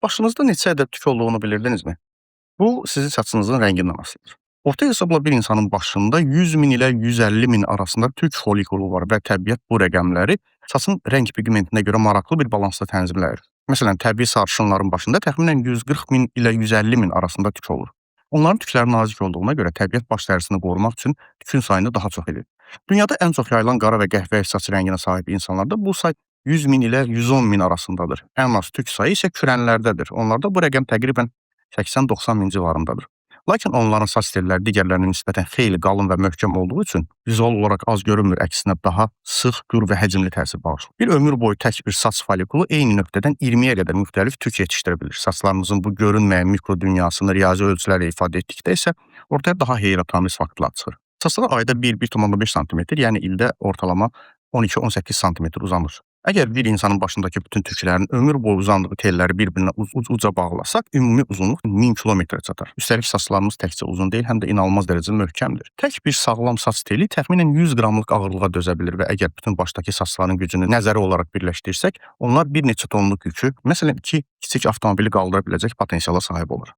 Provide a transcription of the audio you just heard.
Başınızda neçə ədəd tük olduğunu bilirdinizmi? Bu, sizin saçınızın rəngindən asılıdır. Orta hesabla bir insanın başında 100 min ilə 150 min arasında tük folikulu var və təbiət bu rəqəmləri saçın rəng pigmentinə görə maraqlı bir balansda tənzimləyir. Məsələn, təbii sarışınların başında təxminən 140 min ilə 150 min arasında tük olur. Onların tükləri nazik olduğuna görə təbiət baş dərisini qorumaq üçün tükün sayını daha çox edir. Dünyada ən çox yayılan qara və qəhvəyi saç rənginə sahib insanlarda bu say 100 min ilə 110 min arasındadır. Ən az tük sayı isə kürənlərdədir. Onlarda bu rəqəm təqribən 80-90 min civarındadır. Lakin onların saç telləri digərlərinə nisbətən xeyli qalın və möhkəm olduğu üçün vizual olaraq az görünmür, əksinə daha sıx, gür və həcmli təsir bağışlayır. Bir ömür boyu tək bir saç folikulu eyni nöqtədən 20-yə qədər müxtəlif tük yetişdirə bilir. Saçlarımızın bu görünməyən mikro dünyasını riyazi ölçülərlə ifadə etdikdə isə ortaya daha heyrətamiz faktlar çıxır. Saçlar ayda 1-1,5 sm, yəni ildə ortalama 12-18 sm uzanır. Əgər bir insanın başındakı bütün tüklərin ömür boyu uzandığı telləri bir-birinə uca bağlasaq, ümumi uzunluq 1000 kilometrə çatar. Üstəlik saçlarımız təkcə uzun deyil, həm də inanılmaz dərəcədə möhkəmdir. Tək bir sağlam saç teli təxminən 100 qramlıq ağırlığa dözə bilir və əgər bütün başdakı saçların gücünü nəzəri olaraq birləşdirsək, onlar bir neçə tonluq yükü, məsələn 2 kiçik avtomobili qaldıra biləcək potensiala sahib olur.